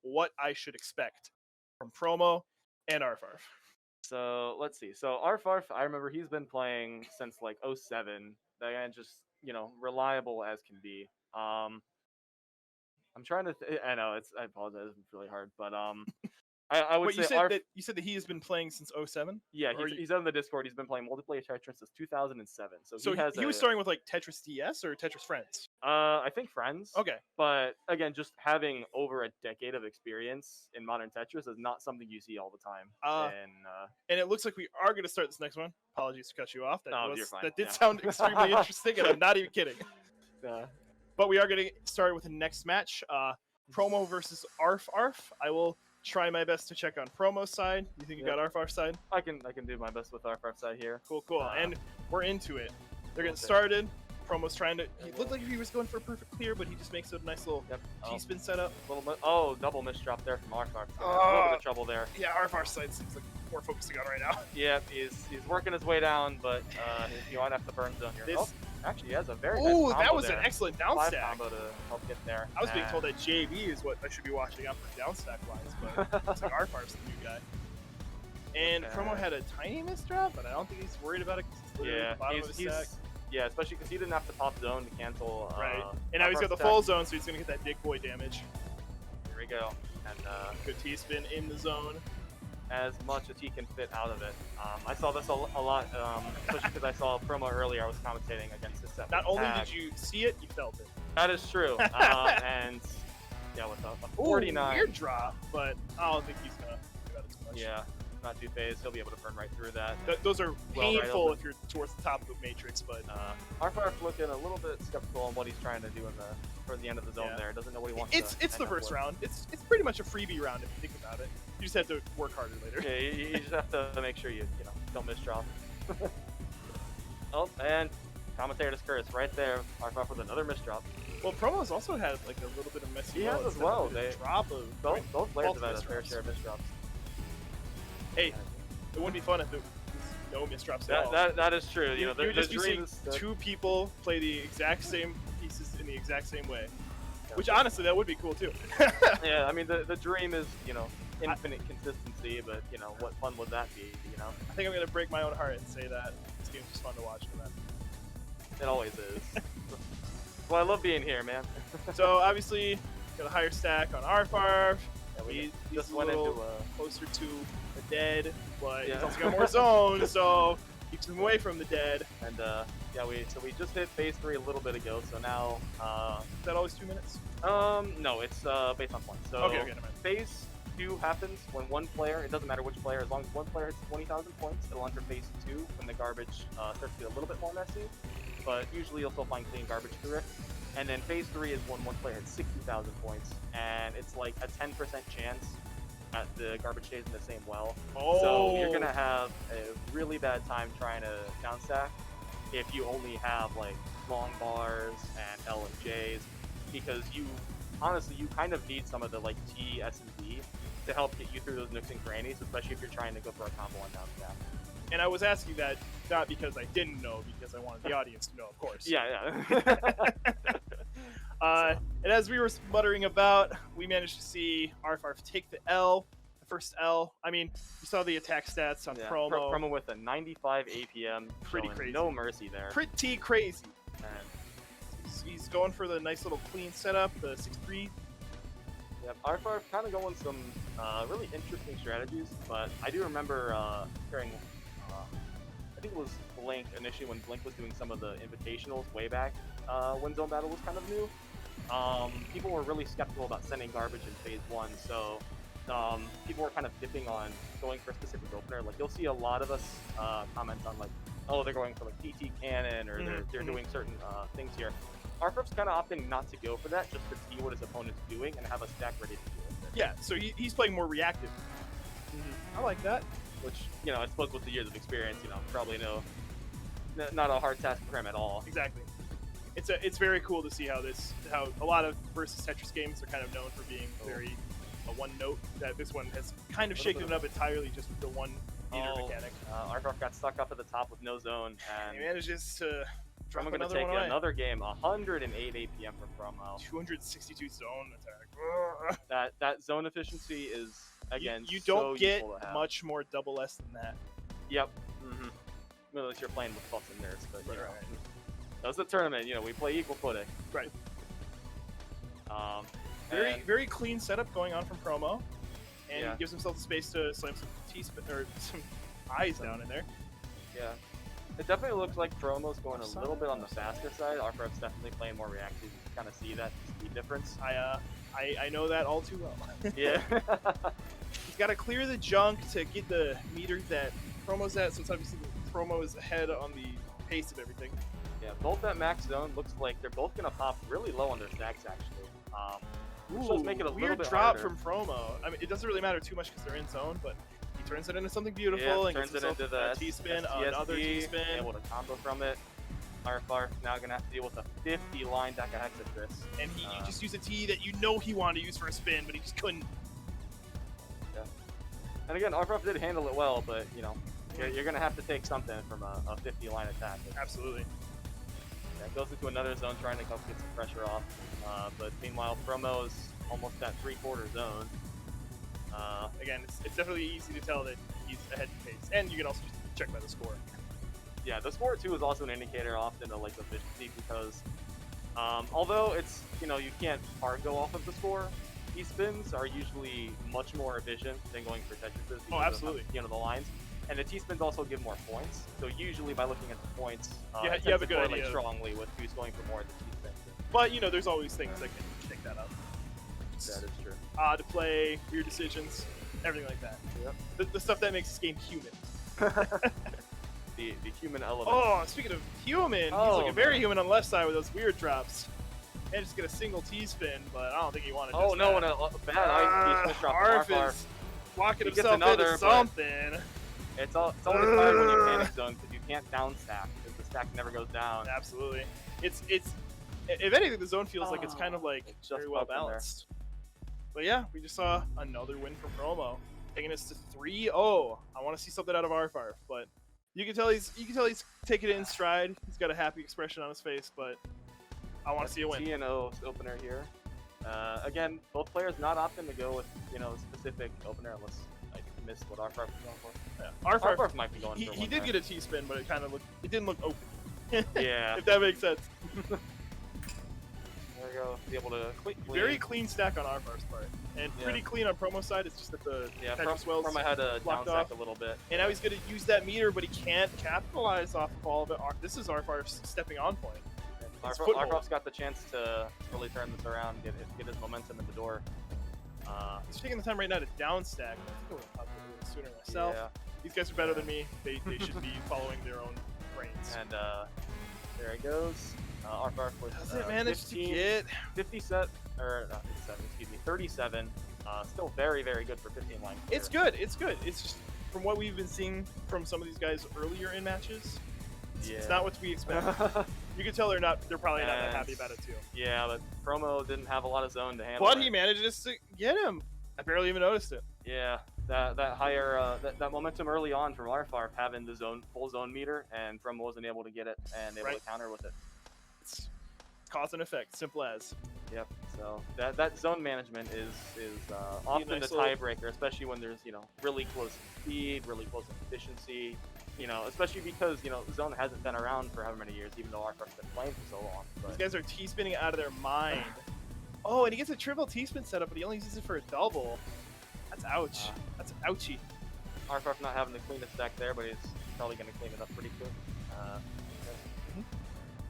what I should expect from Promo and ArfArf. So let's see. So ArfArf, I remember he's been playing since like 07. That guy just, reliable as can be. I'm trying to. I know I apologize. It's really hard, but I would say you said that he has been playing since 07? Yeah, he's on the Discord. He's been playing multiplayer Tetris since 2007. So he was starting with like Tetris DS or Tetris Friends? I think Friends. Okay. But again, just having over a decade of experience in modern Tetris is not something you see all the time. And it looks like we are going to start this next one. Apologies to cut you off. You're fine. That did sound extremely interesting, and I'm not even kidding. But we are going to start with the next match. Promo versus ArfArf. I will try my best to check on Promo's side. You think you got ArfArf's side? I can do my best with ArfArf's side here. Cool. And we're into it. They're getting started. Promo's trying to. He looked like he was going for a perfect clear, but he just makes a nice little T-spin setup. Double misdrop there from ArfArf. A little bit of trouble there. Yeah, ArfArf's side seems like we're focusing on right now. Yeah, he's working his way down, but he might have to burn zone here. Actually, he has a very nice combo that was there. an excellent down stack. Combo to help get there. I was being told that JB is what I should be watching out for down stack wise, but it's like ArfArf's the new guy. And Promo had a tiny misdrop, but I don't think he's worried about it because it's literally at the bottom of his stack. Yeah, especially because he didn't have to pop zone to cancel. Right. And now he's got the full zone, so he's going to get that dick boy damage. Here we go. And good T-spin in the zone. As much as he can fit out of it. I saw this a lot, especially because I saw a promo earlier. I was commentating against this set. Not only did you see it, you felt it. That is true. And yeah, with a 49. Weird drop, but I don't think he's gonna do that as much. Yeah, not too phased. He'll be able to burn right through that. Those are painful if you're towards the top of the matrix, but ArfArf looking a little bit skeptical on what he's trying to do toward the end of the zone there. Doesn't know what he wants. It's the first round. It's pretty much a freebie round if you think about it. You just have to work harder later. Yeah, you just have to make sure you don't miss drop. And Commentators curse right there. ArfArf with another misdrop. Well, Promo's also had like a little bit of messy. He has as well. They drop of both players have had a fair share of misdrops. Hey, it wouldn't be fun if there was no misdrops at all. That is true. You would just be seeing two people play the exact same pieces in the exact same way. Yeah. Which honestly, that would be cool too. Yeah, I mean the dream is infinite consistency, but what fun would that be? I think I'm gonna break my own heart and say that this game's just fun to watch for them. It always is. Well, I love being here, man. So obviously, got a higher stack on ArfArf. Yeah, we just went into closer to the dead, but he's also got more zones, so keeps him away from the dead. And we just hit phase 3 a little bit ago, so now is that always 2 minutes? No, it's based on points. So okay, never mind. Phase 2 happens when one player, it doesn't matter which player, as long as one player hits 20,000 points, it'll enter phase 2 when the garbage starts to get a little bit more messy, but usually you'll still find clean garbage through it. And then phase 3 is when one player hits 60,000 points, and it's like a 10% chance that the garbage stays in the same well. So you're gonna have a really bad time trying to downstack if you only have like long bars and L and J's, because you kind of need some of the like T, S, and D to help get you through those nooks and crannies, especially if you're trying to go for a combo on downstack. And I was asking that not because I didn't know, because I wanted the audience to know, of course. Yeah. And as we were muttering about, we managed to see ArfArf take the first L. I mean, you saw the attack stats on Promo. Promo with a 95 APM. Pretty crazy. No mercy there. Pretty crazy. And he's going for the nice little clean setup, the 6-3. Yep, ArfArf kind of going some really interesting strategies, but I do remember hearing, I think it was Blink initially when Blink was doing some of the invitationals way back when Zone Battle was kind of new. People were really skeptical about sending garbage in phase 1, so people were kind of dipping on going for a specific opener. Like you'll see a lot of us comment on like, oh, they're going for like TT cannon or they're doing certain things here. ArfArf's kind of opting not to go for that, just to see what his opponent's doing and have a stack ready to deal with it. Yeah, so he's playing more reactive. I like that. Which, I suppose with the years of experience, probably not a hard task for him at all. Exactly. It's very cool to see how a lot of versus Tetris games are kind of known for being very one note. That this one has kind of shaken it up entirely just with the one meter mechanic. ArfArf got stuck up at the top with no zone, and he manages to Drop I'm going to another take one away. another game. 108 APM from Promo. 262 zone attack. That zone efficiency is, again, you don't so get useful to have. much more double S than that. Yep. Unless you're playing with bots and nerds, but you know, Right. that's the tournament. You know, we play equal footing. Right. And- Very clean setup going on from Promo, and Yeah. he gives himself the space to slam some T-spin or some eyes down in there. Yeah. It definitely looks like Promo's going a little bit on the faster side. ArfArf's definitely playing more reactive. You can kind of see that speed difference. I know that all too well. Yeah. He's got to clear the junk to get the meter that Promo's at, so it's obviously Promo is ahead on the pace of everything. Yeah, both at max zone looks like they're both going to pop really low on their stacks, actually. Which does make it a little weird bit drop harder. from Promo. I mean, it doesn't really matter too much because they're in zone, but he turns it into something beautiful Yeah, and turns gets it himself into the a T-spin, STSD, another T-spin. able to combo from it. ArfArf now going to have to deal with a 50 line deck of Hexatress. And he just used a T that you know he wanted to use for a spin, but he just couldn't. Yeah. And again, ArfArf did handle it well, but, you know, you're going to have to take something from a 50 line attack. Absolutely. Yeah, goes into another zone trying to help get some pressure off. But meanwhile, Promo's almost at 3/4 zone. Again, it's definitely easy to tell that he's ahead in pace, and you can also just check by the score. Yeah, the score too is also an indicator often of like efficiency because although it's, you know, you can't hard go off of the score, these spins are usually much more efficient than going for Tetris. Oh, absolutely. You know, the lines. And the T-spins also give more points. So usually by looking at the points, you it have a tends to good correlate idea. strongly with who's going for more of the T-spins. But, you know, there's always things that can shake that up. That is true. Odd play, weird decisions, everything like that. Yep. The stuff that makes this game human. The human element. Oh, speaking of human, he's Oh, looking very human on the left side with those weird drops. And just get a single T-spin, but I don't think he wanted to. Oh no, and a bad ice T-spin drop Arf from ArfArf. is walking He gets himself another, into but- something. It's always hard when you panic zone because you can't down stack because the stack never goes down. Absolutely. It's if anything, the zone feels like it's kind of like It's just very well up in there. balanced. But yeah, we just saw another win from Promo, taking us to 3-0. I want to see something out of ArfArf, but you can tell he's taking it in stride. He's got a happy expression on his face, but I want to see a win. T&O opener here. Again, both players not opting to go with, you know, a specific opener unless I missed what ArfArf was going for. Yeah. ArfArf might be going for He one did there. get a T-spin, but it didn't look open. Yeah. If that makes sense. There we go. Be able to quick Very clean stack on ArfArf's part, and Yeah. pretty clean on Promo side. It's just that the Tetris wells Promo had a blocked down stack off. a little bit. And now he's going to use that meter, but he can't capitalize off of all of it. This is ArfArf's stepping on point. His foothold. ArfArf's got the chance to really turn this around, get his momentum in the door. He's taking the time right now to down stack. I think I would have popped it a little sooner myself. Yeah. These guys are better than me. They should be following their own brains. And there it goes. ArfArf with Doesn't manage 15, to get 57, or not 57, excuse me, 37. Still very, very good for 15 line. It's good. It's good. It's just from what we've been seeing from some of these guys earlier in matches. It's not what we expect. You can tell they're probably not that happy about it too. Yeah, but Promo didn't have a lot of zone to handle. But he manages to get him. I barely even noticed it. Yeah, that higher that momentum early on from ArfArf having the full zone meter, and Promo wasn't able to get it and able to counter with it. It's cause and effect, simple as. Yep. So that zone management is often nice the tiebreaker, especially when there's, you know, really close in speed, really close in efficiency. You know, especially because, you know, the zone hasn't been around for how many years, even though ArfArf's been playing for so long. But These guys are T-spinning out of their mind. Oh, and he gets a triple T-spin setup, but he only uses it for a double. That's ouch. That's ouchie. ArfArf not having the cleanest stack there, but he's probably going to clean it up pretty quick.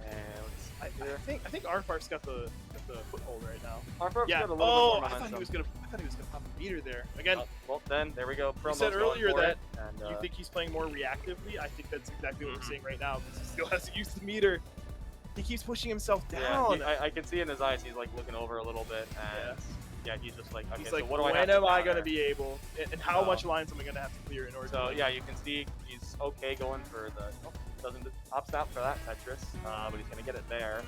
And let's see here. I think ArfArf's got the foothold right now. ArfArf's Yeah. got a little Oh, bit more I thought he was gonna pop a meter there again. Well, then there we go. You Promo's said going earlier for that it, and, you think he's playing more reactively. I think that's exactly what we're seeing right now because he still has to use the meter. He keeps pushing himself down. Yeah, I can see in his eyes he's like looking over a little bit, and yeah, he's just like, okay, He's so like, what do I have when to am I counter? gonna be able? And how much lines am I gonna have to clear in order? So to yeah, you can see he's okay going for the doesn't opt out for that Tetris, but he's gonna get it there.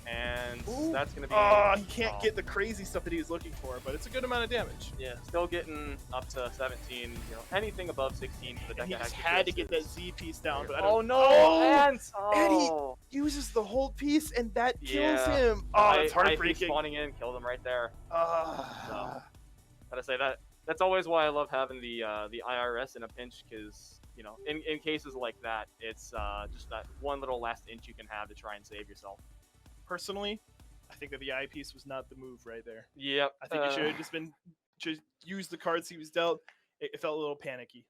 and Ooh. that's gonna be. He can't get the crazy stuff that he was looking for, but it's a good amount of damage. Yeah, still getting up to 17. You know, anything above 16 for the And he deck just attack had to is- get that Z piece down, but I Oh don't. no! Oh! And he uses the hold piece, and that kills Yeah. him. Oh, that's heartbreaking. Spawning in, killed him right there. Ah. Gotta say that's always why I love having the IRS in a pinch, because you know, in cases like that, it's just that one little last inch you can have to try and save yourself. Personally, I think that the eye piece was not the move right there. Yep. I think it should have just been just use the cards he was dealt. It felt a little panicky.